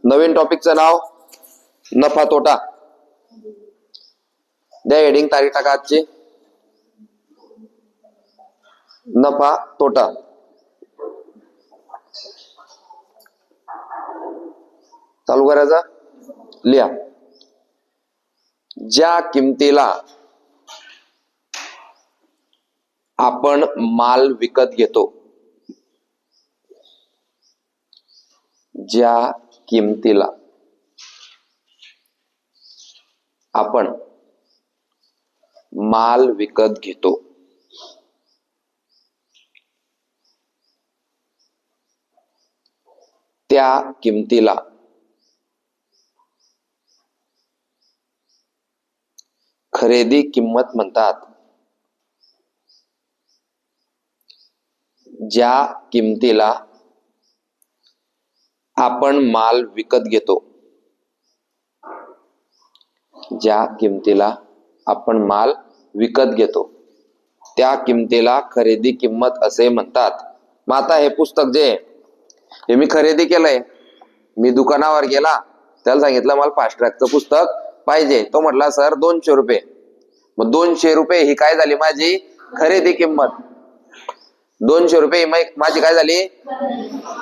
नवीन टॉपिकचं नाव नफा तोटा. द्या हेडिंग, तारीख टाका आजची. नफा तोटा. चालू करायचा. लिहा. ज्या किमतीला आपण माल विकत घेतो, ज्या किमतीला आपण माल विकत घेतो त्या किमतीला खरेदी किंमत म्हणतात. ज्या किमतीला आपण माल विकत घेतो, ज्या किमतीला आपण माल विकत घेतो त्या किमतीला खरेदी किंमत असे म्हणतात. मग आता हे पुस्तक जे हे मी खरेदी केलंय, मी दुकानावर गेला, त्याला सांगितलं मला फास्ट ट्रॅकचं पुस्तक पाहिजे. तो म्हटला सर 200 रुपये. मग 200 रुपये ही काय झाली माझी खरेदी किंमत. 200 रुपये माझी काय झाली.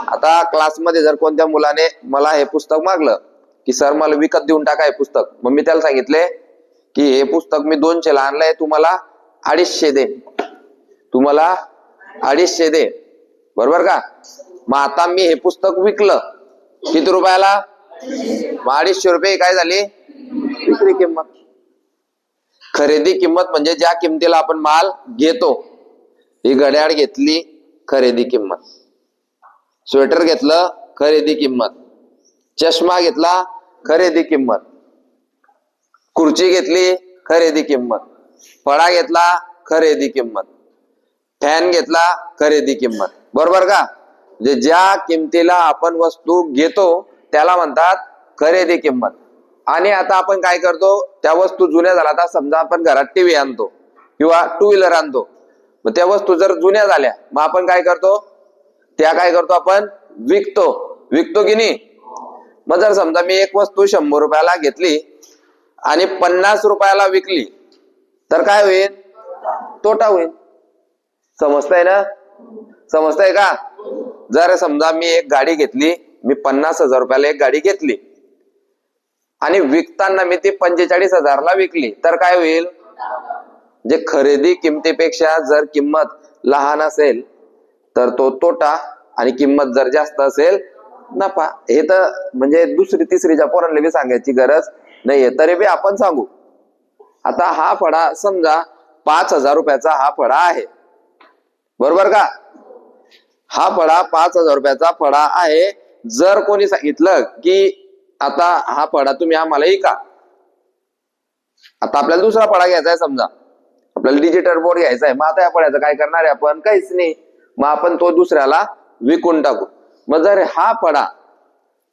आता क्लासमध्ये जर कोणत्या मुलाने मला हे पुस्तक मागलं की सर मला विकत देऊन टाका हे पुस्तक, मग मी त्याला सांगितले की हे पुस्तक मी 200 ला आणलंय, तुम्हाला 250 दे, तुम्हाला 250 दे, बरोबर का. मग आता मी हे पुस्तक विकलं किती रुपयाला. 250 रुपये काय झाली विक्री किंमत. खरेदी किंमत म्हणजे ज्या किमतीला आपण माल घेतो. ही घड्याळ घेतली खरेदी किंमत, स्वेटर घेतलं खरेदी किंमत, चष्मा घेतला खरेदी किंमत, खुर्ची घेतली खरेदी किंमत, फळा घेतला खरेदी किंमत, फॅन घेतला खरेदी किंमत, बरोबर का. म्हणजे ज्या किमतीला आपण वस्तू घेतो त्याला म्हणतात खरेदी किंमत. आणि आता आपण काय करतो, त्या वस्तू जुन्या झाल्या, आता समजा आपण घरात टीव्ही आणतो किंवा 2 व्हीलर आणतो, मग त्या वस्तू जर जुन्या झाल्या मग आपण काय करतो, त्या काय करतो आपण विकतो. विकतो की नाही. मग जर समजा मी एक वस्तू 100 रुपयाला घेतली आणि 50 रुपयाला विकली तर काय होईल, तोटा होईल. समजतंय ना, समजतंय का. जर समजा मी एक गाडी घेतली, मी 50,000 रुपयाला एक गाडी घेतली आणि विकताना मी ती 45,000 ला विकली तर काय होईल. जे खरेदी किमतीपेक्षा जर किंमत लहान असेल तर तो तोटा, आणि किंमत जर जास्त असेल नफा. हे तर म्हणजे दुसरी तिसरीच्या पोरांना बी सांगायची गरज नाहीये, तरी बी आपण सांगू. आता हा फळा समजा 5,000 रुपयाचा हा फळा आहे, बरोबर का. हा फळा 5,000 रुपयाचा फळा आहे. जर कोणी सांगितलं की आता हा फळा तुम्ही आम्हाला विका, आता आपल्याला दुसरा फळा घ्यायचा आहे, समजा आपल्याला डिजिटल बोर्ड घ्यायचा आहे, मग आता या फळ्याचं काय करणार आहे आपण, काहीच नाही, मग आपण तो दुसऱ्याला विकून टाकू. मग जर हा फळा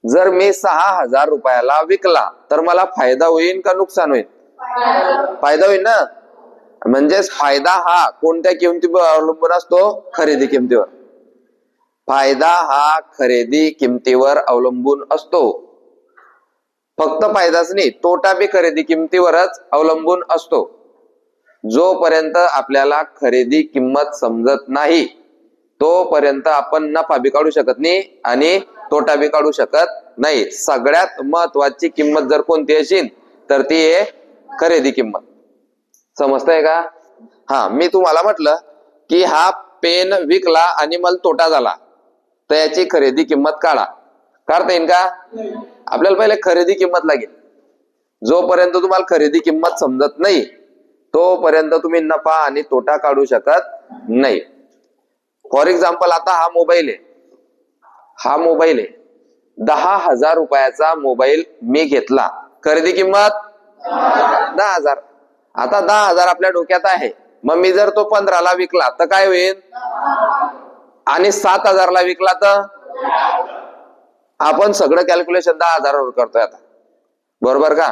जर मी 6,000 रुपयाला विकला तर मला फायदा होईल का नुकसान होईल. फायदा होईल ना. म्हणजेच फायदा हा कोणत्या किमतीवर अवलंबून असतो, खरेदी किमतीवर. फायदा हा खरेदी किमतीवर अवलंबून असतो. फक्त फायदाच नाही, तोटा बी खरेदी किमतीवरच अवलंबून असतो. जोपर्यंत आपल्याला खरेदी किंमत समजत नाही तोपर्यंत आपण नफा बी काढू शकत नाही आणि तोटा बी काढू शकत नाही. सगळ्यात महत्वाची किंमत जर कोणती असेल तर ती आहे खरेदी किंमत. समजतंय का. हा, मी तुम्हाला म्हटलं की हा पेन विकला आणि मला तोटा झाला तर याची खरेदी किंमत काढा. काढता येईल का. आपल्याला पहिले खरेदी किंमत लागेल. जोपर्यंत तुम्हाला खरेदी किंमत समजत नाही तोपर्यंत तुम्ही नफा आणि तोटा काढू शकत नाही. फॉर एक्झाम्पल, आता हा मोबाईल आहे, हा मोबाईल आहे, 10,000 रुपयाचा मोबाईल मी घेतला, खरेदी किंमत 10,000. आता 10,000 आपल्या डोक्यात आहे, मग मी जर तो 15 ला विकला तर काय होईल, आणि 7,000 ला विकला तर. आपण सगळं कॅल्क्युलेशन 10,000 वर करतोय आता, बरोबर का.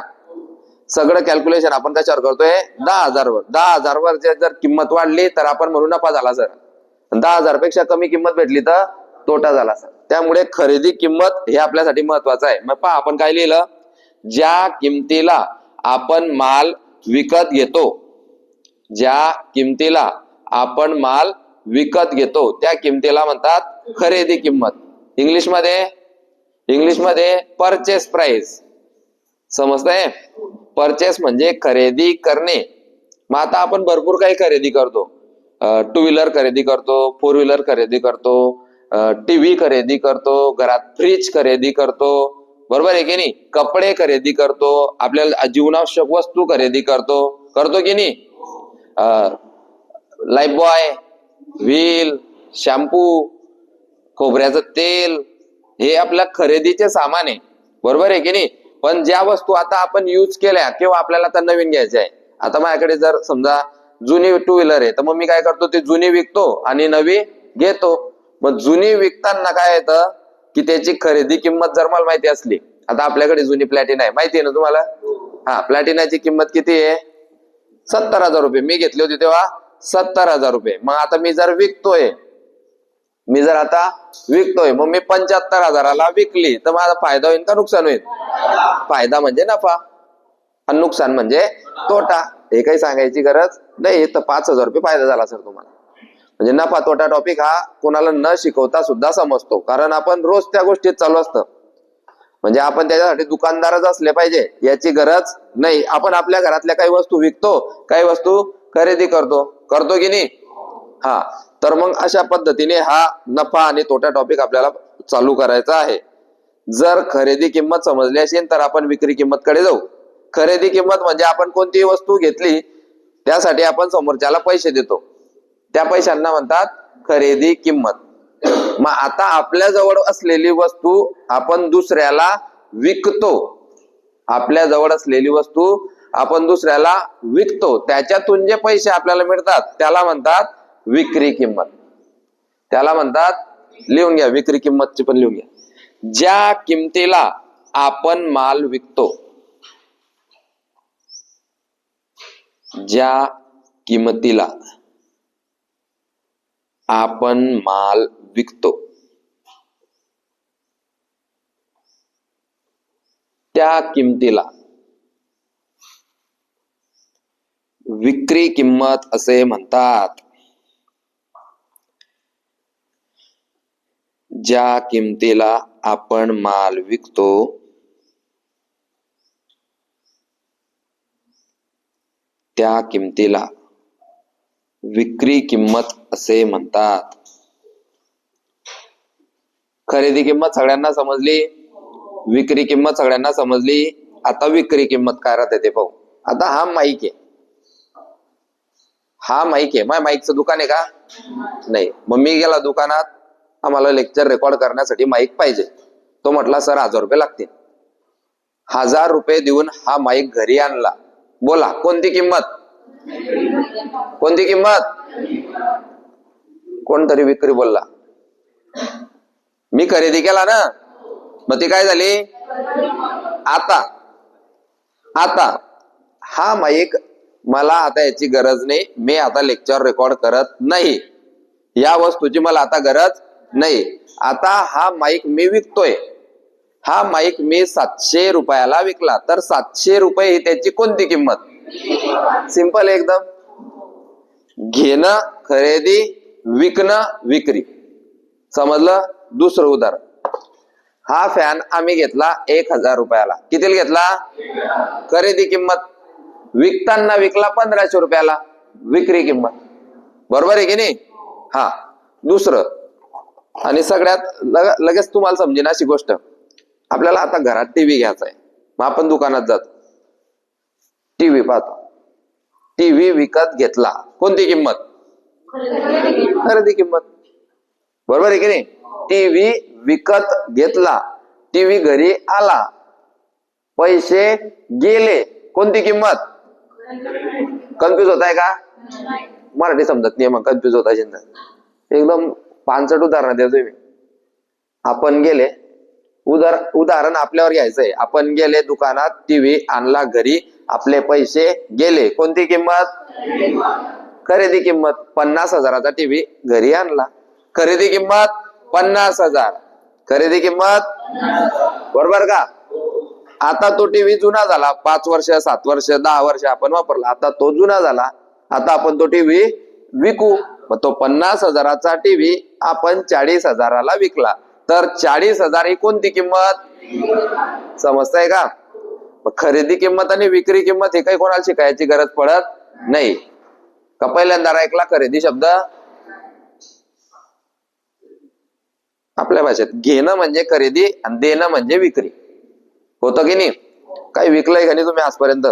सगळं कॅल्क्युलेशन आपण कशावर करतोय, 10,000 वर. 10,000 वर जर किंमत वाढली तर आपण म्हणू नफा झाला सर, 10,000 पेक्षा कमी किंमत भेटली तर तोटा झाला सर. त्यामुळे खरेदी किंमत हे आपल्यासाठी महत्वाचं आहे. मग पहा आपण काय लिहिलं, ज्या किमतीला आपण माल विकत घेतो, ज्या किमतीला आपण माल विकत घेतो त्या किमतीला म्हणतात खरेदी किंमत. इंग्लिशमध्ये परचेस प्राइस. समजतंय? परचेस म्हणजे खरेदी करणे. मग आता आपण भरपूर काही खरेदी करतो. 2 व्हीलर खरेदी करतो, 4 व्हीलर खरेदी करतो, टीव्ही खरेदी करतो, घरात फ्रीज खरेदी करतो, बरोबर आहे की नाही? कपडे खरेदी करतो, आपल्याला जीवनावश्यक वस्तू खरेदी करतो की नाही? लाईफबॉय, व्हील, शॅम्पू, खोबऱ्याचं तेल हे आपल्या खरेदीचे सामान आहे, बरोबर आहे की नाही? पण ज्या वस्तू आता आपण यूज केल्या किंवा आपल्याला आता नवीन घ्यायच्या आहे, आता माझ्याकडे जर समजा जुनी 2 व्हीलर आहे तर मग मी काय करतो, ती जुनी विकतो आणि नवी घेतो. मग जुनी विकताना काय येतं की त्याची खरेदी किंमत जर मला माहिती असली, आता आपल्याकडे जुनी प्लॅटिना आहे, माहिती आहे ना तुम्हाला? हा, प्लॅटिनाची किंमत किती आहे? 70,000 रुपये. मी घेतली होती तेव्हा 70,000 रुपये. मग आता मी जर आता विकतोय मग मी 75,000ला विकली तर माझा फायदा होईल का नुकसान होईल? फायदा म्हणजे नफा आणि नुकसान म्हणजे तोटा. हे काही सांगायची गरज नाही. तर 5,000 रुपये फायदा झाला सर तुम्हाला. म्हणजे नफा तोटा टॉपिक हा कोणाला न शिकवता सुद्धा समजतो, कारण आपण रोज त्या गोष्टीत चालू असतं. म्हणजे आपण त्याच्यासाठी दुकानदारच असले पाहिजे याची गरज नाही. आपण आपल्या घरातल्या काही वस्तू विकतो, काही वस्तू खरेदी करतो की नाही? हा, तर मग अशा पद्धतीने हा नफा आणि तोटा टॉपिक आपल्याला चालू करायचा आहे. जर खरेदी किंमत समजली असेल तर आपण विक्री किंमत कडे जाऊ. खरेदी किंमत म्हणजे आपण कोणतीही वस्तू घेतली त्यासाठी आपण समोरच्याला पैसे देतो, त्या पैशांना म्हणतात खरेदी किंमत. मग आता आपल्या जवळ असलेली वस्तू आपण दुसऱ्याला विकतो, आपल्या जवळ असलेली वस्तू आपण दुसऱ्याला विकतो, त्याच्यातून जे पैसे आपल्याला मिळतात त्याला म्हणतात विक्री किंमत. त्याला म्हणतात, लिहून घ्या, विक्री किंमतची पण लिहून घ्या. ज्या किमतीला आपण माल विकतो, ज्या किमतीला आपण माल विकतो त्या किमतीला विक्री किंमत असे म्हणतात. ज्या किमतीला आपण माल विकतो त्या किमतीला विक्री किंमत असे म्हणतात. खरेदी किंमत सगळ्यांना समजली, विक्री किंमत सगळ्यांना समजली. आता विक्री किंमत काय राहते ते पाहू. आता हा माईक आहे, माझ्या माईकचं दुकान आहे का? नाही. मग मी गेला दुकानात, आम्हाला लेक्चर रेकॉर्ड करण्यासाठी माईक पाहिजे. तो म्हटला सर 1,000 रुपये लागतील. 1,000 रुपये देऊन हा माईक घरी आणला. बोला कोणती किंमत? कोणतरी विक्री बोलला. मी खरेदी केला ना, मग ती काय झाली? आता हा माईक मला आता याची गरज नाही, मी आता लेक्चर रेकॉर्ड करत नाही, या वस्तूची मला आता गरज नाही. आता हा माईक मी विकतोय, हा माईक मी 700 रुपयाला विकला, तर 700 रुपये ही त्याची कोणती किंमत? सिंपल एकदम. घेणं खरेदी, विकणं विक्री. समजलं? दुसरं उदाहरण, हा फॅन आम्ही घेतला 1,000 रुपयाला. कितीला घेतला? खरेदी किंमत. विकताना विकला 1,500 रुपयाला, विक्री किंमत. बरोबर आहे की नाही? हा, दुसरं आणि सगळ्यात लगेच तुम्हाला समजेन अशी गोष्ट, आपल्याला आता घरात टीव्ही घ्यायचा आहे. मग आपण दुकानात जातो, टीव्ही पाहतो, टीव्ही विकत घेतला, कोणती किंमत? खरेदी किंमत. बरोबर आहे की नाही? टीव्ही विकत घेतला, टीव्ही घरी आला, पैसे गेले, कोणती किंमत? कन्फ्युज होताय का? मराठी समजत नाही मग कन्फ्युज होता असेल तर एकदम 5 उदाहरण देतोय मी. आपण गेले, उदाहरण आपल्यावर घ्यायचंय. आपण गेले दुकानात, टीव्ही आणला घरी, आपले पैसे गेले, कोणती किंमत? खरेदी किंमत. 50,000चा टीव्ही घरी आणला, खरेदी किंमत 50,000. खरेदी किंमत बरोबर का? आता तो टीव्ही जुना झाला, 5 वर्ष 7 वर्ष 10 वर्ष आपण वापरला, आता तो जुना झाला, आता आपण तो टीव्ही विकू. मग तो 50,000चा टीव्ही आपण 40,000ला विकला, तर 40,000 ही कोणती किंमत? समजतंय का? खरेदी किंमत आणि विक्री किंमत हे काही कोणाला शिकायची गरज पडत नाही का? पहिल्यांदा ऐकला खरेदी शब्द? आपल्या भाषेत घेणं म्हणजे खरेदी आणि देणं म्हणजे विक्री. होतं की नाही? काही विकलंय का नाही तुम्ही आजपर्यंत?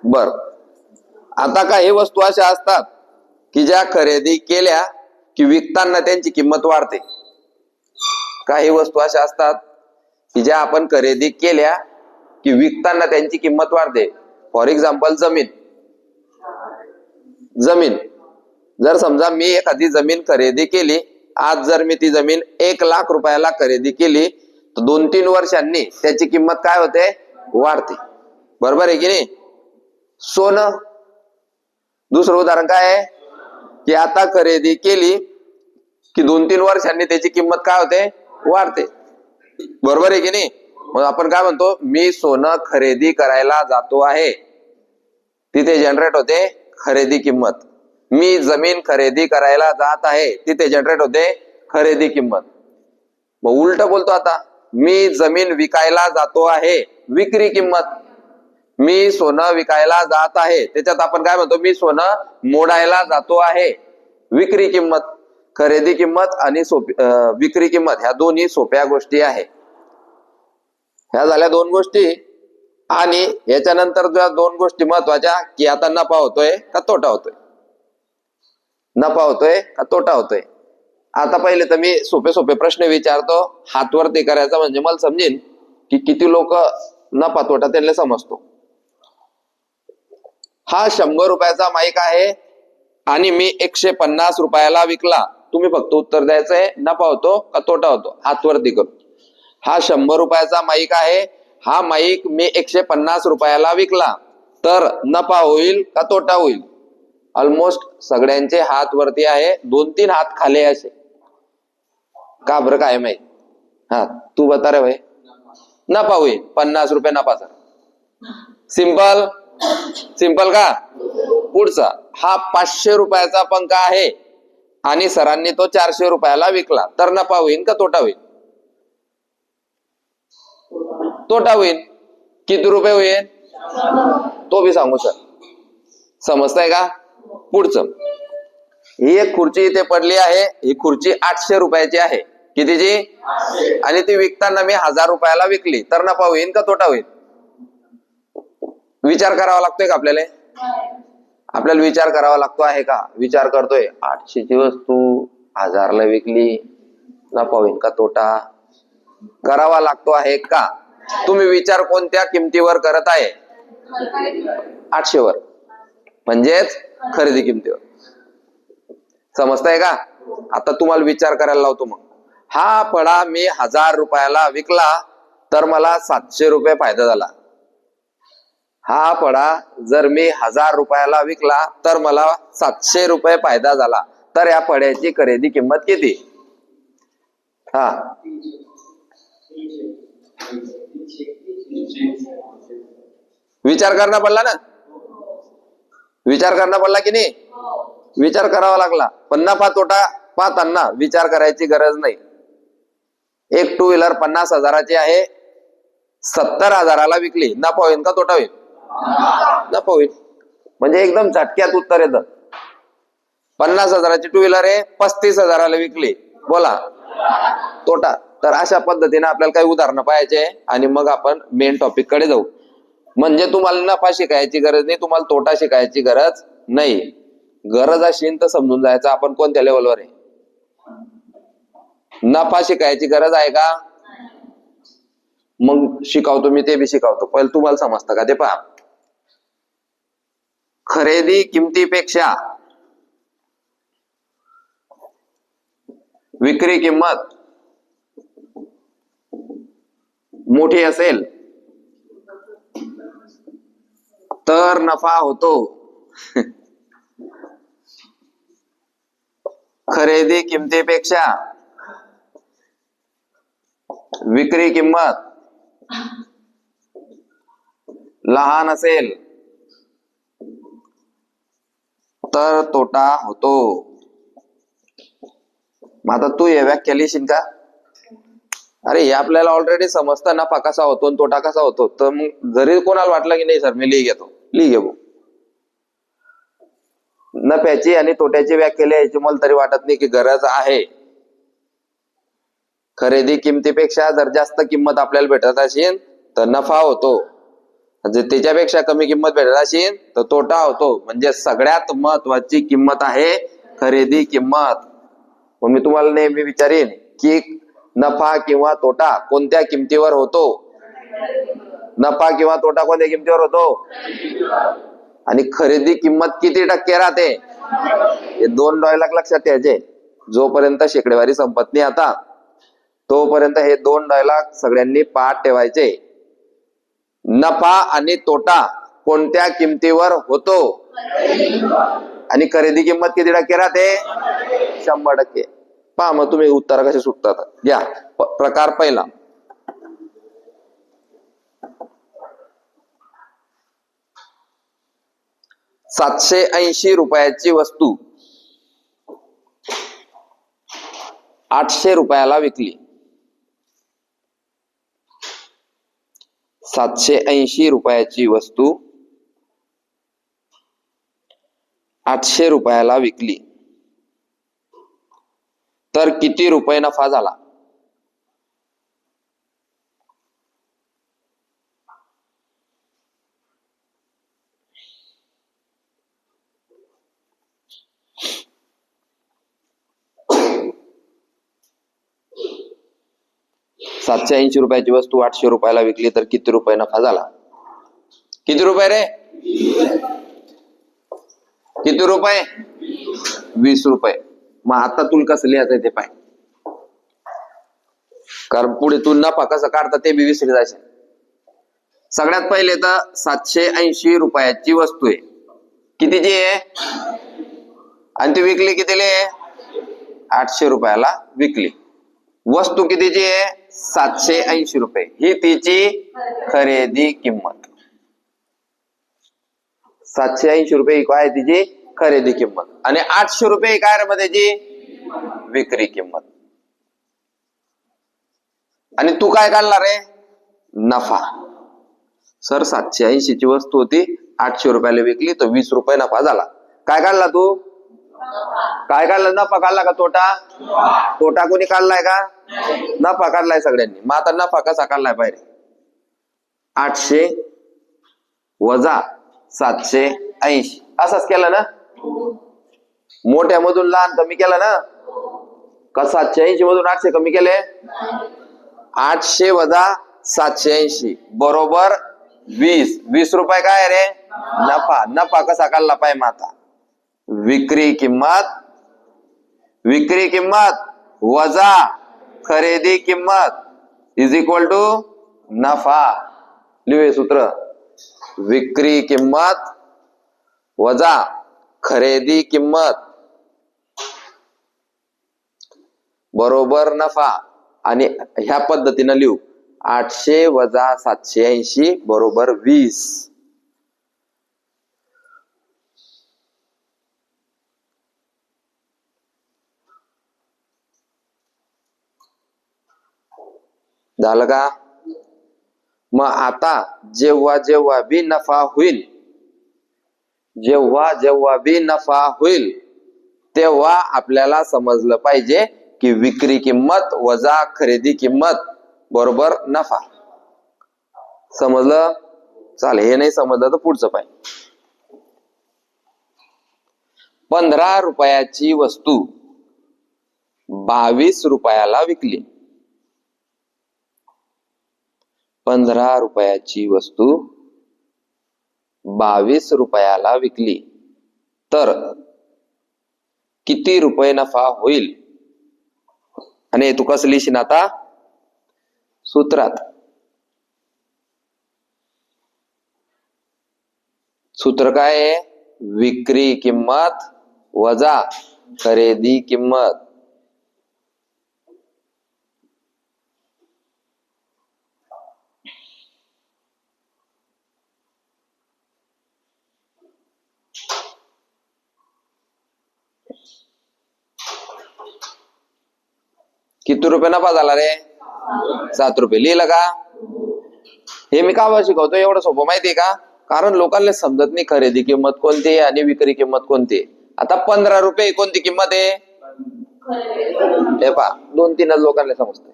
बर, आता काही वस्तू अशा असतात की ज्या खरेदी केल्या की विकताना त्यांची किंमत वाढते. काही वस्तू अशा असतात की ज्या आपण खरेदी केल्या की विकताना त्यांची किंमत वाढते. फॉर एक्झाम्पल जमीन. जर समजा मी एखादी जमीन खरेदी केली, आज जर मी ती जमीन 1,00,000 रुपयाला खरेदी केली, तर 2-3 वर्षांनी त्याची किंमत काय होते? वाढते. बरोबर आहे की नाही? सोनं, दुसरं उदाहरण काय आहे की आता खरेदी केली की 2-3 वर्षांनी त्याची किंमत काय होते? वाढते. बरोबर आहे की नाही? मग आपण काय म्हणतो? मी सोनं खरेदी करायला जातो आहे, तिथे जनरेट होते खरेदी किंमत. मी जमीन खरेदी करायला जात आहे, तिथे जनरेट होते खरेदी किंमत. मग उलट बोलतो आता, मी जमीन विकायला जातो आहे, विक्री किंमत. मी सोनं विकायला जात आहे, त्याच्यात आपण काय म्हणतो? मी सोनं मोडायला जातो आहे, विक्री किंमत. खरेदी किंमत आणि विक्री किंमत ह्या दोन्ही सोप्या गोष्टी आहे. ह्या झाल्या 2 गोष्टी. आणि याच्यानंतर ज्या 2 गोष्टी महत्वाच्या की आता नफा होतोय का तोटा होतोय? नफा होतोय का तोटा होतोय? आता पहिले तर मी सोपे प्रश्न विचारतो, हात वरती करायचा म्हणजे मला समजेल की किती लोक नफा तोटा त्यांना समजतो. हा 100 रुपयाचा माईक आहे आणि मी 150 रुपयाला विकला. तुम्ही फक्त उत्तर द्यायचंय नफा होतो का तोटा होतो? हात वरती करू. हा 100 रुपयाचा माईक आहे, हा माईक मी 150 रुपयाला विकला, तर नफा होईल का तोटा होईल? ऑलमोस्ट सगळ्यांचे हात वरती आहे, 2-3 हात खाली असे. का बरं? काय माहित? हा, तू बता रे भाई. नफा होईल, 50 रुपये नफा. सर सिंपल का? पुढचा, हा 500 रुपयाचा पंखा आहे आणि सरांनी तो 400 रुपयाला विकला, तर नफा होईल का तोटा होईल? तोटा होईल. किती रुपये होईल? तो भी सांगू सर. समजताय का? पुढचं, ही एक खुर्ची इथे पडली आहे, ही खुर्ची 800 रुपयाची आहे. कितीची? आणि ती विकताना मी 1000 रुपयाला विकली, तर नफा होईल का तोटा होईल? विचार करावा लागतोय का आपल्याला? आपल्याला विचार करावा लागतो आहे का? विचार करतोय. 800 ची वस्तू 1000ला विकली, नफा होईल का तोटा? करावा लागतो आहे का? तुम्ही विचार कोणत्या किमतीवर करत आहे? 800 वर, म्हणजेच खरेदी किमतीवर. समजताय का? आता तुम्हाला विचार करायला लावतो. मग हा फळा मी 1000 रुपयाला विकला, तर मला 700 रुपये फायदा झाला. हा फळा जर मी 1000 रुपयाला विकला, तर मला 700 रुपये फायदा झाला, तर या फळ्याची खरेदी किंमत किती? हा, विचार करणं पडला ना? विचार करणं पडला की नाही? विचार करावा लागला. पण नफा तोटा पाहताना विचार करायची गरज नाही. एक 2 व्हीलर 50,000ची आहे, 70,000ला विकली, नफा होईल का तोटा होईल? नफा होईल. म्हणजे एकदम झटक्यात उत्तर येतं. 50,000ची 2 व्हीलर आहे, 35,000ला विकली, बोला तोटा. तर अशा पद्धतीने आपल्याला काही उदाहरणं पाहायचे आणि मग आपण मेन टॉपिक कडे जाऊ. म्हणजे तुम्हाला नफा शिकायची गरज नाही, तुम्हाला तोटा शिकायची गरज नाही. गरज असेल तर समजून जायचं आपण कोणत्या लेवलवर आहे. नफा शिकायची गरज आहे का? मग शिकवतो मी, ते बी शिकवतो. पहिले तुम्हाला समजतं का ते पहा. खरेदी किमतीपेक्षा विक्री किंमत मोठी असेल तर नफा होतो. खरेदी किमतीपेक्षा विक्री किंमत लहान असेल तर तोटा होतो. मग आता तू हे व्याख्या लिहिशील का? अरे हे आपल्याला ऑलरेडी समजतं नफा कसा होतो आणि तोटा कसा होतो. तर मग जरी कोणाला वाटलं की नाही सर मी लिहि घेतो, लिहि घे. नफ्याची आणि तोट्याची व्याख्या लिहायची मला तरी वाटत नाही की गरज आहे. खरेदी किमतीपेक्षा जर जास्त किंमत आपल्याला भेटत असेल तर नफा होतो, जर त्याच्यापेक्षा कमी किंमत भेटत असेल तर तोटा होतो. म्हणजे सगळ्यात महत्वाची किंमत आहे खरेदी किंमत. मग मी तुम्हाला नेहमी विचारीन की नफा किंवा तोटा कोणत्या किमतीवर होतो? नफा किंवा तोटा कोणत्या किमतीवर होतो? आणि खरेदी किंमत किती टक्के राहते? हे 2 डायलॉग लक्षात ठेवायचे. जोपर्यंत शेकडेवारी संपत नाही आता तोपर्यंत हे 2 डायलॉग सगळ्यांनी पाठ ठेवायचे. नफा आणि तोटा कोणत्या किमतीवर होतो आणि खरेदी किंमत किती टक्के राहते? 100%. पहा मग तुम्ही उत्तर कसे सुटतात. घ्या प्रकार पहिला. ₹780 वस्तू 800 रुपयाला विकली. 780 रुपयाची वस्तू 800 रुपयाला विकली तर किती रुपये नफा झाला? ₹780 रुपयाची वस्तू 800 रुपयाला विकली तर किती रुपये नफा झाला? किती रुपये रे? किती रुपये? 20 रुपये. मग आता तुला कसं लिहायचं ते पाय, कारण पुढे तू नफा कसं काढता ते बी विसरली जाशील. सगळ्यात पहिले तर 780 रुपयाची वस्तू आहे. कितीची आहे? आणि ती विकली कितीला आहे? 800 रुपयाला विकली. वस्तू कितीची आहे? 780 रुपये. ही तिची खरेदी किंमत. 780 रुपये काय आहे तिची खरेदी किंमत आणि 800 रुपये काय रे मध्ये त्याची विक्री किंमत. आणि तू काय काढला रे? नफा. सर 780 ची वस्तू होती 800 रुपयाला विकली तर 20 रुपये नफा झाला. काय काढला तू? काय काढला? नफा काढला का तोटा? तोटा कोणी काढलाय का? नफा काढलाय सगळ्यांनी. मग आता नफा कसा काढलाय पाहिजे? 800 वजा 780 असंच केलं ना? मोठ्या मधून लहान कमी केलं ना? का 780 मधून 800 कमी केले? 800 वजा 780 बरोबर 20. 20 रुपये काय रे? नफा. नफा कसा काढला पाहिजे? आता विक्री किंमत वजा खरेदी किंमत इज इक्वल टू नफा. लिहूया सूत्र. विक्री किंमत वजा खरेदी किंमत बरोबर नफा. आणि ह्या पद्धतीनं लिहू. 800 वजा 780 बरोबर 20. झालं का? मग आता जेव्हा जेव्हा बी नफा होईल तेव्हा आपल्याला समजलं पाहिजे की विक्री किंमत वजा खरेदी किंमत बरोबर नफा. समजलं? चालेल. हे नाही समजलं तर पुढचं पाहिजे. 15 रुपयाची वस्तू 22 रुपयाला विकली. 15 रुपयाची वस्तू 22 रुपयाला विकली तर किती रुपये नफा होईल? आणि तू कसं लिहिशील आता? सूत्रात. सूत्र काय आहे? विक्री किंमत वजा खरेदी किंमत. किती रुपये नफा झाला रे? 7 रुपये. लिहिलं का? हे मी का शिकवतो एवढं सोपं माहितीये का? कारण लोकांना समजत नाही खरेदी किंमत कोणती आहे आणि विक्री किंमत कोणती आहे. आता 15 रुपये कोणती किंमत आहे? हे पहा 2-3 लोकांना समजते.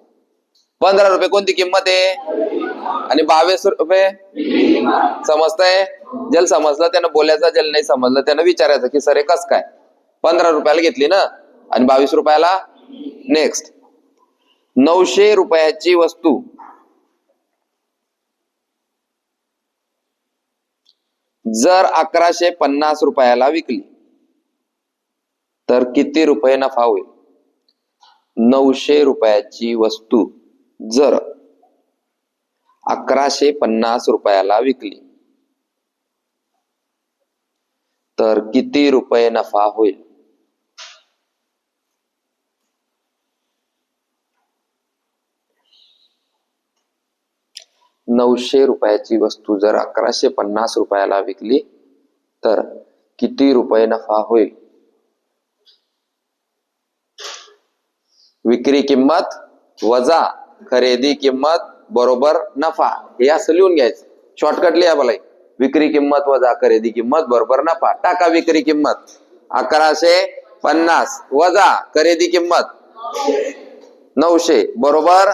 15 रुपये कोणती किंमत आहे? आणि 22 रुपये समजतंय? ज्याला समजलं त्यानं बोलायचं, ज्याला नाही समजलं त्यानं विचारायचं की सर हे कस काय? 15 रुपयाला घेतली ना आणि 22 रुपयाला. नेक्स्ट, 900 रुपयाची वस्तू जर 1150 रुपयाला विकली तर किती रुपये नफा होईल? 900 रुपयाची वस्तू जर 1150 रुपयाला विकली तर किती रुपये नफा होईल? नऊशे रुपयाची वस्तू जर 1150 रुपयाला विकली तर किती रुपये नफा होईल? विक्री किंमत वजा खरेदी किंमत बरोबर नफा, हे असं लिहून घ्यायचं. शॉर्टकट लिहा मला. विक्री किंमत वजा खरेदी किंमत बरोबर नफा. टाका विक्री किंमत 1150 वजा खरेदी किंमत 900 बरोबर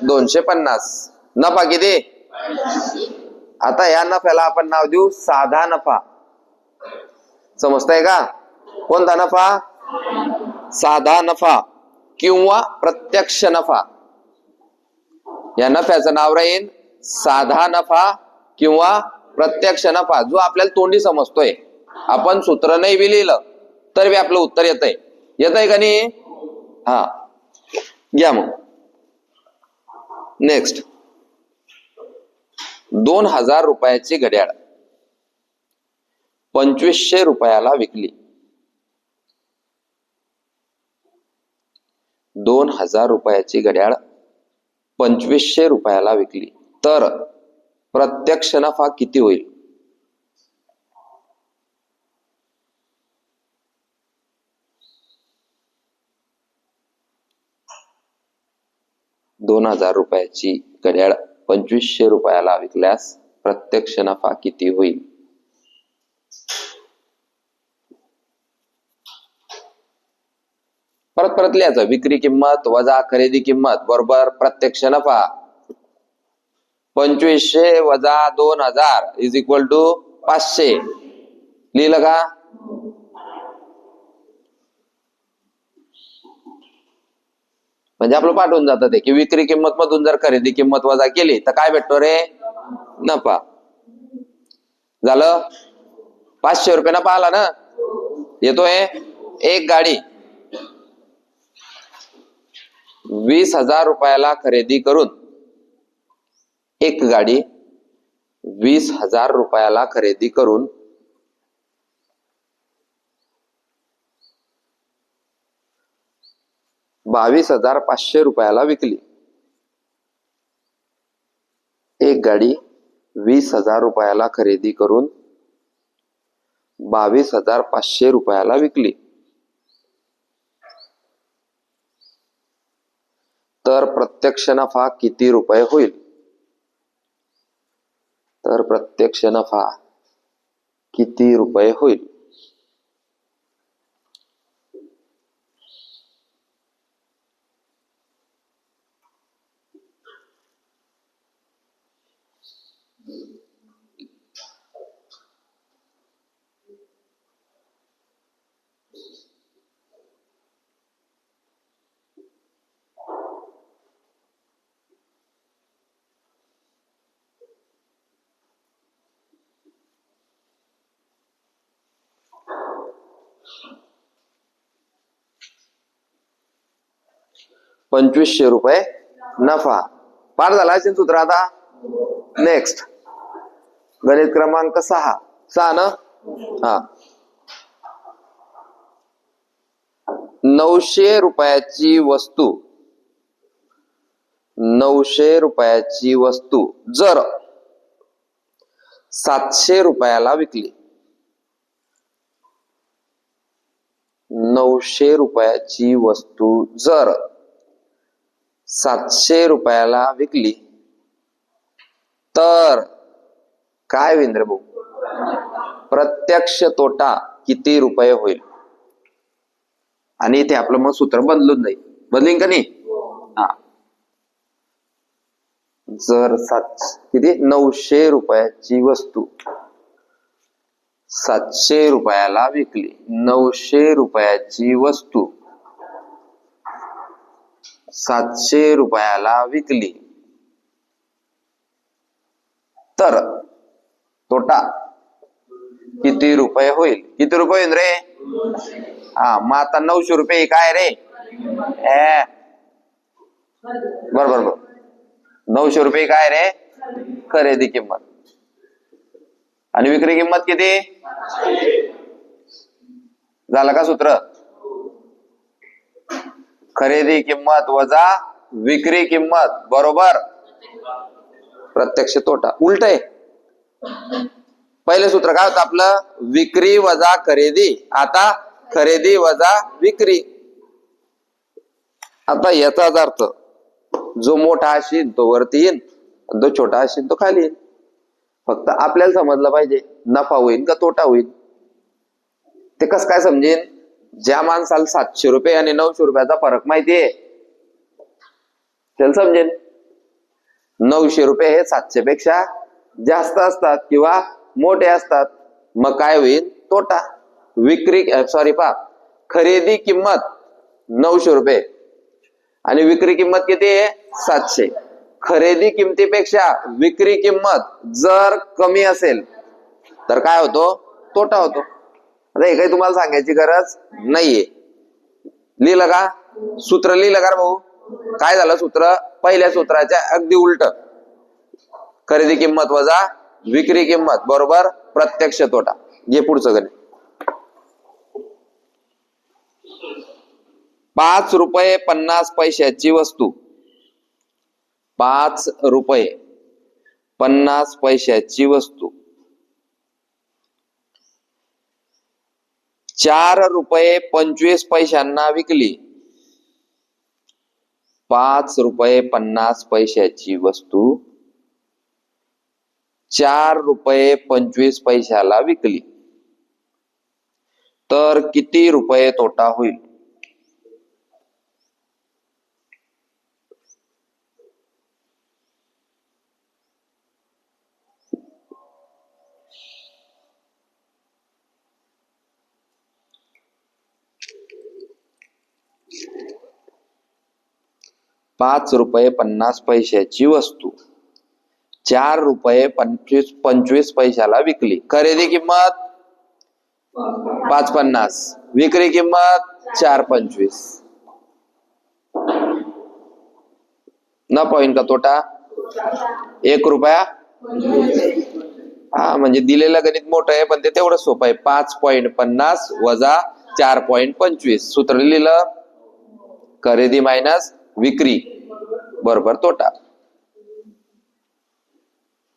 250. नफा किती? आता या नफ्याला आपण नाव देऊ साधा नफा. समजताय का? कोणता नफा? साधा नफा किंवा प्रत्यक्ष नफा. या नफ्याचं नाव राहील साधा नफा किंवा प्रत्यक्ष नफा, जो आपल्याला तोंडी समजतोय. आपण सूत्र नाही बी लिहिलं तर बी आपलं उत्तर येतंय. येतंय का नाही? हा, घ्या मग. नेक्स्ट, 2000 रुपयाची घड्याळ 2500 रुपयाला विकली. 2000 रुपयाची घड्याळ 2500 रुपयाला विकली तर प्रत्यक्ष नफा किती होईल? दोन 2000 रुपयाची घड्याळ 2500 रुपयाला विकल्यास प्रत्यक्ष नफा किती होईल? परत लिहायचं. विक्री किंमत वजा खरेदी किंमत बरोबर प्रत्यक्ष नफा. 2500 वजा 2000 इज इक्वल टू 500. लिहिलं का? म्हणजे आपलं पाठवून जातं ते की विक्री किंमत मधून जर खरेदी किंमत वजा केली तर काय भेटतो रे? नफा. झालं. 500 रुपये नफा आला ना. येतोय. एक गाडी 20,000 रुपयाला खरेदी करून, एक गाडी 20,000 रुपयाला खरेदी करून 22,500 रुपयाला विकली. एक गाडी 20,000 रुपयाला खरेदी करून 22,500 रुपयाला विकली तर प्रत्यक्ष नफा किती रुपये होईल? तर प्रत्यक्ष नफा किती रुपये होईल? ₹2500 नफा. पार झाला असेल सूत्र आता. नेक्स्ट, गणित क्रमांक 6 ना. हा, 900 रुपयाची वस्तू 900 रुपयाची वस्तू जर 700 रुपयाला विकली 900 रुपयाची वस्तू जर 700 रुपयाला विकली तर काय होईल रे भाऊ? प्रत्यक्ष तोटा किती रुपये होईल? आणि इथे आपलं मग सूत्र बदलून जाईल. बदलीन का नाही? हा. जर किती 900 रुपयाची वस्तू 700 रुपयाला विकली, 900 रुपयाची वस्तू 700 रुपयाला विकली तर तोटा किती रुपये होईल? किती रुपये होईल रे? हा, मग आता 900 रुपये काय रे? बरोबर. 900 रुपये काय रे? खरेदी किंमत. आणि विक्री किंमत किती? झालं का सूत्र? खरेदी किंमत वजा विक्री किंमत बरोबर प्रत्यक्ष तोटा. उलट आहे. पहिले सूत्र काय होतं आपलं? विक्री वजा खरेदी. आता खरेदी वजा विक्री. आता याचाच अर्थ जो मोठा असेल तो वरती येईल, जो छोटा असेल तो खाली येईल. फक्त आपल्याला समजलं पाहिजे नफा होईल का तोटा होईल. ते कसं काय समजेल? ज्या माणसाला 700 रुपये आणि 900 रुपयाचा फरक माहितीये त्याला समजेल. 900 रुपये हे 700 पेक्षा जास्त असतात किंवा मोठे असतात, मग काय होईल? तोटा. खरेदी किंमत 900 रुपये आणि विक्री किंमत किती आहे? 700. खरेदी किमतीपेक्षा विक्री किंमत जर कमी असेल तर काय होतो? तोटा होतो. आता हे काही तुम्हाला सांगायची गरज नाहीये. लिहिलं का? सूत्र लिहिलं का भाऊ? काय झालं सूत्र? पहिल्या सूत्राच्या अगदी उलट. खरेदी किंमत वजा विक्री किंमत बरोबर प्रत्यक्ष तोटा. जे पुढचं गणित. 5 रुपये 50 पैशाची वस्तू 5 रुपये 50 पैशाची वस्तू 4 रुपये 25 पैशांना विकली. 5 रुपये 50 पैशाची वस्तू 4 रुपये 25 पैशाला विकली तर किती रुपये तोटा होईल? पाच रुपये 50 पैशाची वस्तू 4 रुपये 25 पैशाला विकली. खरेदी किंमत 5.50, विक्री किंमत 4.25. नफा होईल का तोटा? 1 रुपया. हा, म्हणजे दिलेलं गणित मोठं आहे पण ते तेवढं सोपं आहे. 5.50 वजा 4.25. सूत्र लिहिलं खरेदी मायनस विक्री बरोबर तोटा.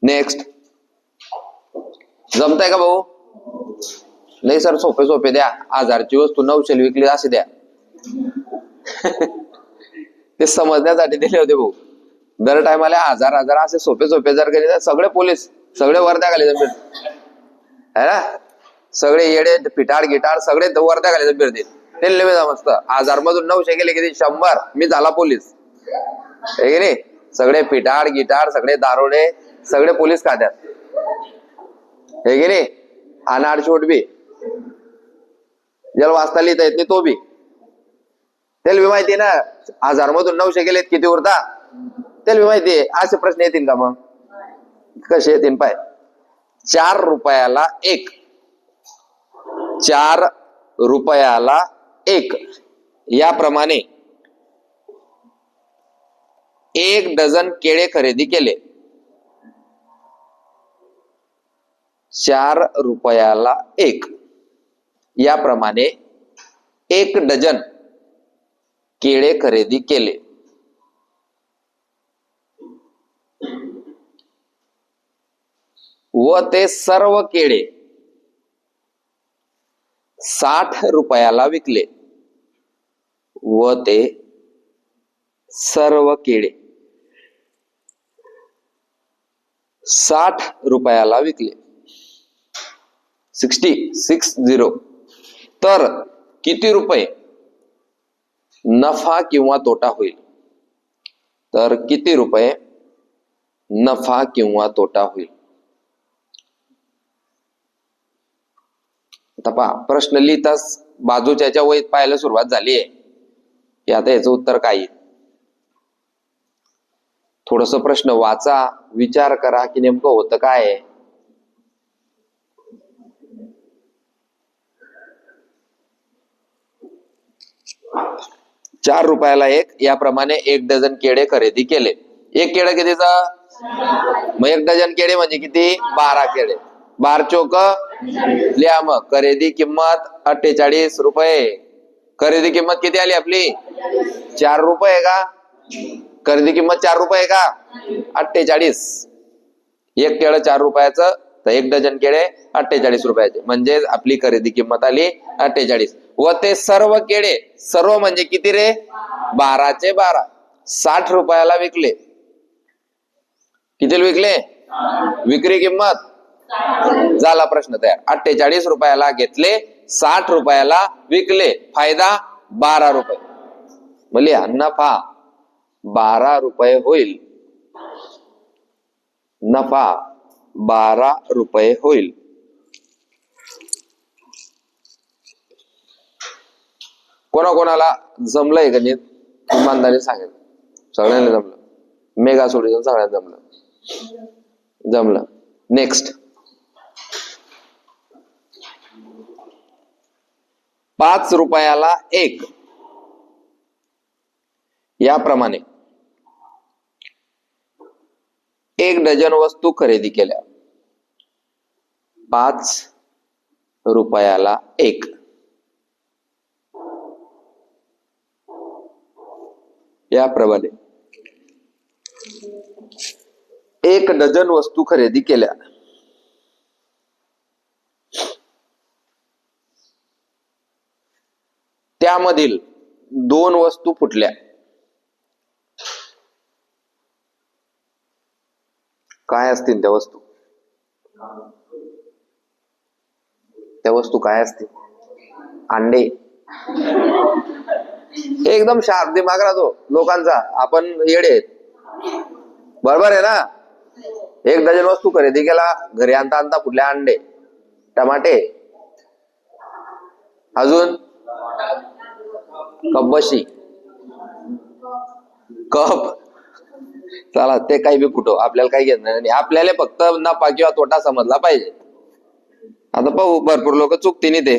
नेक्स्ट. जमताय का भाऊ? नाही सर, सोपे द्या. 1000ची वस्तू 900 विकली असे द्या. ते समजण्यासाठी दिले होते भाऊ. दर टायमाला 1000 असे सोपे जर गेले सगळे पोलीस सगळे वर्ध्या घाले है ना. सगळे येडे पिटाड गिटाड सगळे वर्ध्या घाले फिरतील. ते लेवे मस्त 1000 मधून 900 गेले किती? 100. मी झाला पोलीस. हे की नाही? सगळे पिटाड गिटाड सगळे दारोडे सगळे पोलीस खात्यात. हे की नाही? अनाड छोट बी ज्याला वाचता लिहिता येत नाही तो बी. त्याला बी माहिती ना 1000 मधून 900 गेलेत किती उरता? त्याला बी माहितीये. असे प्रश्न येतील का मग? कसे येतील पाय. 4 रुपयाला 1, 4 रुपयाला 1 याप्रमाणे 1 डझन केळे खरेदी केले. 4 रुपयाला 1 याप्रमाणे 1 डझन केळे खरेदी केले. व ते सर्व केळे 60 रुपयाला विकले व ते सर्व केळे 60 रुपयाला विकले 60 तर किती रुपये नफा किंवा तोटा होईल? तर किती रुपये नफा किंवा तोटा होईल? आता पहा, प्रश्न लिहिताच बाजूच्या याच्या वहीत पाहायला सुरुवात झाली आहे की आता याचं उत्तर काय येईल. थोडस प्रश्न वाचा, विचार करा की नेमकं होतं काय आहे. ₹4 एक याप्रमाणे 1 डझन केळे खरेदी केले. एक केळं कितीचा? मग 1 डझन केळे म्हणजे किती? 12 केळे. 12 चोक लिहा. मग खरेदी किंमत 48 रुपये. खरेदी किंमत किती आली आपली? 4 रुपये का? खरेदी किंमत 4 रुपये का? 48. एक केळं 4 रुपयाचं तर 1 डझन केळे 48 रुपयाचे, म्हणजे आपली खरेदी किंमत आली 48. व ते सर्व केळे, सर्व म्हणजे किती रे? 12चे 12. 60 रुपयाला विकले. कितीला विकले? विक्री किंमत झाला प्रश्न तयार. 48 रुपयाला घेतले, 60 रुपयाला विकले, फायदा 12 रुपये. म्हणजे नफा 12 रुपये होईल. नफा 12 रुपये होईल. कोणाकोणाला जमलंय गणित? इमानदारी सांगेल. सगळ्यांना जमलं. मेगा सोल्युशन सगळ्यांना जमलं. नेक्स्ट, 5 रुपयाला 1 याप्रमाणे 1 डझन वस्तू खरेदी केल्या. 5 रुपयाला 1 याप्रमाणे 1 डझन वस्तू खरेदी केल्या. त्यामधील 2 वस्तू फुटल्या. काय असतील त्या वस्तू? त्या वस्तू काय असतील? अंडे. एकदम शार्प दिमाग राहतो लोकांचा. आपण येडे आहेत. बरोबर आहे ना? 1 डझन वस्तू खरेदी केला. घरी आणता आणता फुटल्या अंडे, टमाटे, अजून कपबशी, कप. चला ते काही बी फुटो, आपल्याला काही घेत नाही. आपल्याला फक्त नफा किंवा तोटा समजला पाहिजे. आता पाहू, भरपूर लोक चुकतीने ते.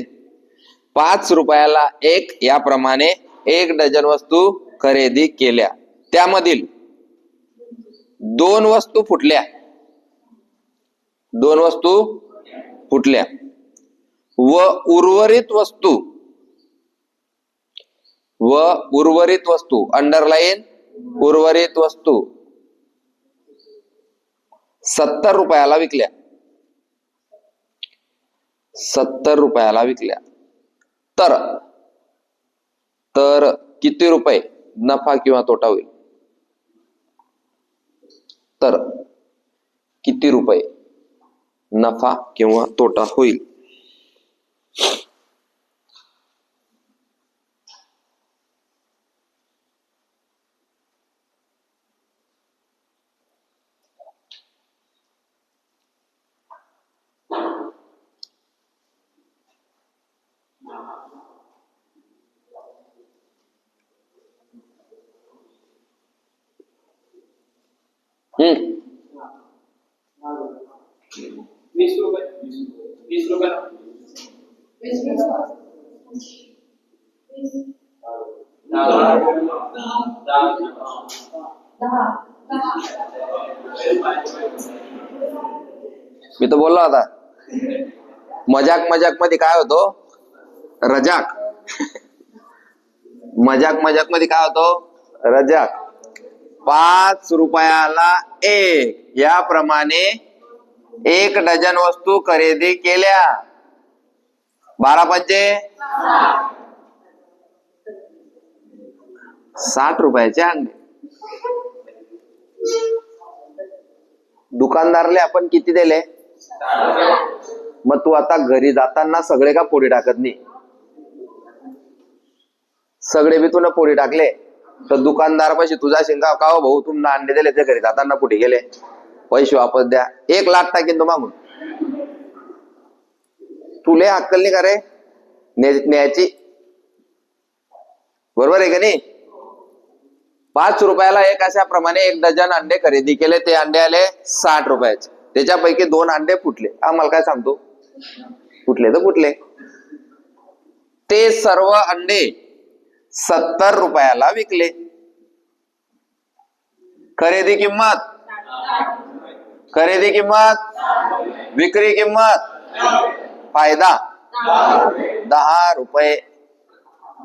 5 रुपयाला 1 याप्रमाणे 1 डझन वस्तू खरेदी केल्या. त्यामधील 2 वस्तू फुटल्या. 2 वस्तू फुटल्या व उर्वरित वस्तू अंडरलाईन उर्वरित वस्तू 70 रुपयाला विकल्या. 70 रुपयाला विकल्या. तर किती रुपये नफा किंवा तोटा होईल? तर किती रुपये नफा किंवा तोटा होईल? हम्म 20 रुपये 20 रुपये 10 मी तर बोललो आता. मजाक मध्ये काय होतो? रजाक. मजाक मध्ये काय होतो? रजाक. 5 रुपयाला 1 याप्रमाणे 1 डझन वस्तू खरेदी केल्या. 12 पंचे 60 रुपयाचे अंडे. दुकानदारले आपण किती दिले? मग तू आता घरी जाताना सगळे का पोळी टाकत नाही? सगळे बी तू पोळी टाकले तर दुकानदार पैसे तुझा शिंगा का हो भाऊ तुम्ही अंडे दिले ते घरी जाताना कुठे गेले? पैसे वापस द्या. 1 लाख टाकीन तो मागून. तुले अक्कल नाही का रे न्यायची? बरोबर आहे का नाही? 5 रुपयाला एक अशा प्रमाणे 1 डझन अंडे खरेदी केले. ते अंडे आले 60 रुपयाचे. त्याच्यापैकी 2 अंडे फुटले. आम्हाला काय सांगतो? फुटले तर फुटले. ते सर्व अंडे 70 रुपयाला विकले. खरेदी किंमत विक्री किंमत फायदा 10 रुपये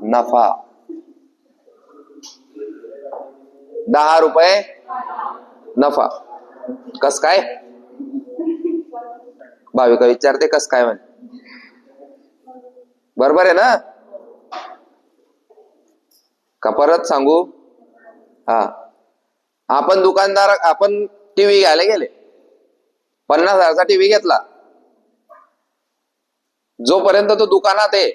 नफा. 10 रुपये नफा. कस काय? भाविका विचारते कस काय म्हणे. बरोबर आहे ना? का परत सांगू? हा, आपण टीव्ही घ्यायला गेले. 50,000चा टीव्ही घेतला. जोपर्यंत तो दुकानात आहे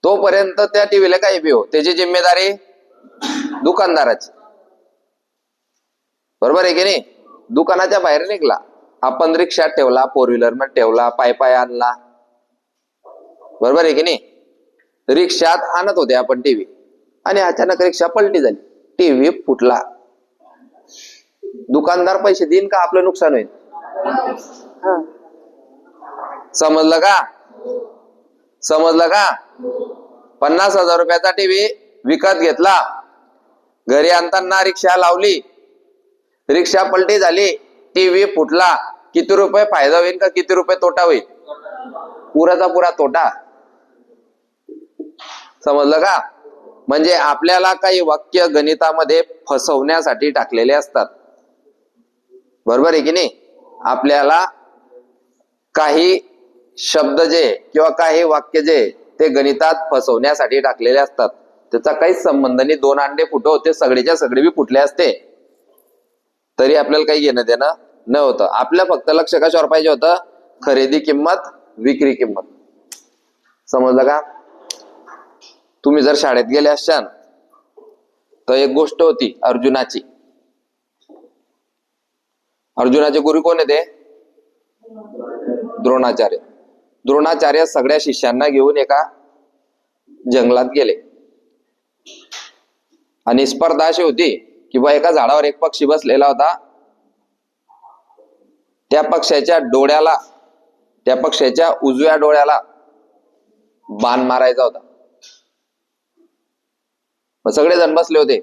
तोपर्यंत त्या टीव्हीला काही बी हो, त्याची जिम्मेदारी दुकानदाराची. बरोबर आहे की नाही? दुकानाच्या बाहेर निघला, आपण रिक्षात ठेवला, 4 व्हीलर मध्ये ठेवला, पाय आणला. बरोबर आहे की नाही? रिक्षात आणत होते आपण टीव्ही आणि अचानक रिक्षा पलटी झाली, टीव्ही फुटला. दुकानदार पैसे देईन का आपलं नुकसान होईल? समजलं का? 50,000 रुपयाचा टीव्ही विकत घेतला. घरी आणताना रिक्षा लावली, रिक्षा पलटी झाली, टीव्ही फुटला. किती रुपये फायदा होईल का किती रुपये तोटा होईल? पुराचा पुरा तोटा. समजलं का? म्हणजे आपल्याला काही वाक्य गणितामध्ये फसवण्यासाठी टाकलेले असतात. बरोबर आहे की नाही? आपल्याला काही शब्द जे किंवा काही वाक्य जे ते गणितात फसवण्यासाठी टाकलेले असतात. त्याचा काहीच संबंध नाही. 2 अंडे फुटो ते सगळेच्या सगळे बी फुटले असते तरी आपल्याला काही घेणं देणं न होतं. आपल्या फक्त लक्ष कशावर पाहिजे होतं? खरेदी किंमत विक्री किंमत. समजलं का? तुम्ही जर शाळेत गेले असाल तर एक गोष्ट होती अर्जुनाची. अर्जुनाचे गुरु कोण होते? द्रोणाचार्य. द्रोणाचार्य सगळ्या शिष्यांना घेऊन एका जंगलात गेले आणि स्पर्धा अशी होती की बा एका झाडावर एक पक्षी बसलेला होता. त्या पक्षाच्या उजव्या डोळ्याला बाण मारायचा होता. मग सगळेजण बसले होते.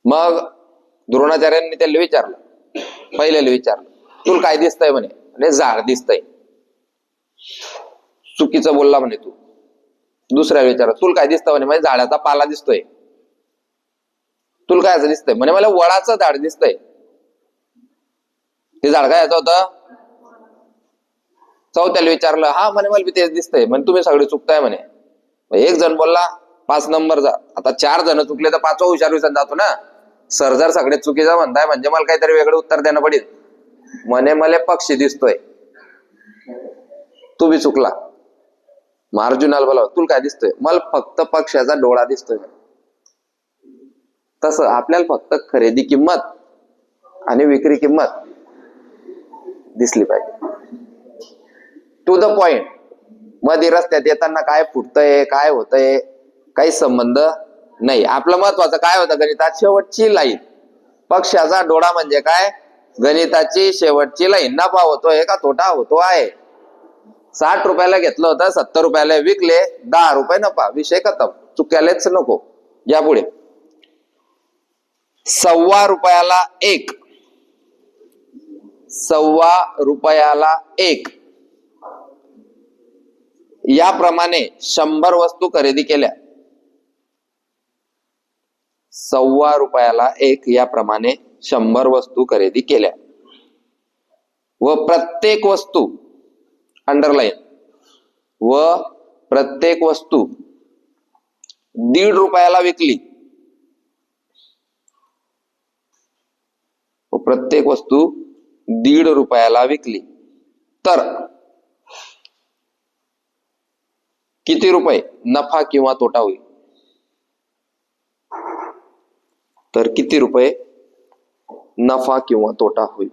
मग द्रोणाचार्यांनी त्याला विचारलं, पहिल्याला विचारलं, तुला काय दिसतंय म्हणे? आणि झाड दिसतंय. चुकीचं बोलला म्हणे तू. दुसऱ्याला विचारलं, तुला काय दिसतं म्हणे? म्हणजे झाडाचा पाला दिसतोय. तुला काय असं दिसतंय? म्हणे मला वडाचं झाड दिसतंय. ते झाड काय याचं होतं? चौथ्याला विचारलं, हा म्हणे मला बी तेच दिसतंय. म्हणे तुम्ही सगळे चुकताय म्हणे. एक जण बोलला 5 नंबर जा. आता 4 जण चुकले तर 5वा हुशार विसरून जातो ना. सर जर सगळे चुकीचं म्हणताय म्हणजे मला काहीतरी वेगळं उत्तर देणं पडेल. म्हणे मला पक्षी दिसतोय. तू बी चुकला. मग अर्जुनाला बोलाव, तुला काय दिसतोय? मला फक्त पक्षाचा डोळा दिसतोय. तसं आपल्याला फक्त खरेदी किंमत आणि विक्री किंमत दिसली पाहिजे. To the point. मध्ये रस्त्यात येताना काय फुटतंय काय होतंय काही संबंध नाही. आपलं महत्वाचं काय होतं गणितात? शेवटची लाईन. पक्षाचा डोळा म्हणजे काय? गणिताची शेवटची लाईन. नफा होतोय का तोटा होतो आहे? 60 रुपयाला घेतलं होतं, 70 रुपयाला विकले, 10 रुपये नफा. विषय खतम. चुक्यालेच नको. या पुढे. 1.25 रुपयाला 1. 1.25 रुपयाला 1 याप्रमाणे 100 वस्तू खरेदी केल्या. 1.25 रुपयाला 1 याप्रमाणे 100 वस्तू खरेदी केल्या व प्रत्येक वस्तू अंडरलाईन व प्रत्येक वस्तू 1.5 रुपयाला विकली व प्रत्येक वस्तू 1.5 रुपयाला विकली तर किती रुपये नफा किंवा तोटा होईल? तर किती रुपये नफा किंवा तोटा होईल?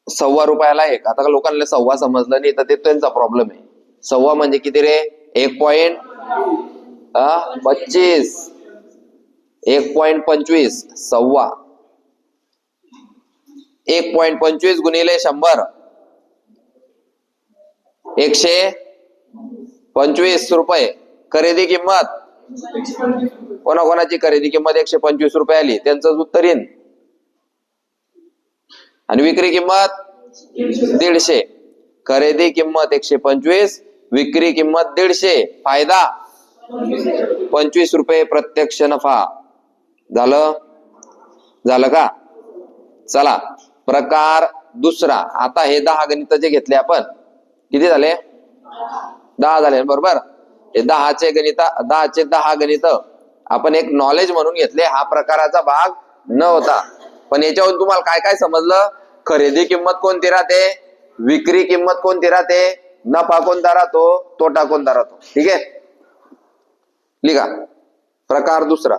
सव्वा रुपयाला एक. आता लोकांना सव्वा समजलं नाही तर ते त्यांचा प्रॉब्लेम आहे. सव्वा म्हणजे किती रे? 1.25. 1.25 सव्वा. 1.25 गुणिले 100 125 रुपये. खरेदी किंमत कोणाकोणाची खरेदी किंमत 125 रुपये आली त्यांचं उत्तर येईल. आणि विक्री किंमत 150. खरेदी किंमत 125, विक्री किंमत 150. फायदा 25 रुपये प्रत्यक्ष नफा. झालं का? चला प्रकार दुसरा. आता हे 10 गणित जे घेतले आपण किती झाले? 10 झाले बरोबर. हे 10चे 10 गणित आपण एक नॉलेज म्हणून घेतले. हा प्रकाराचा भाग न होता. पण याच्यावरून तुम्हाला काय काय समजलं? खरेदी किंमत कोणती राहते, विक्री किंमत कोणती राहते, नफा कोणता राहतो, तोटा कोणता राहतो. ठीक आहे, लिहा प्रकार दुसरा.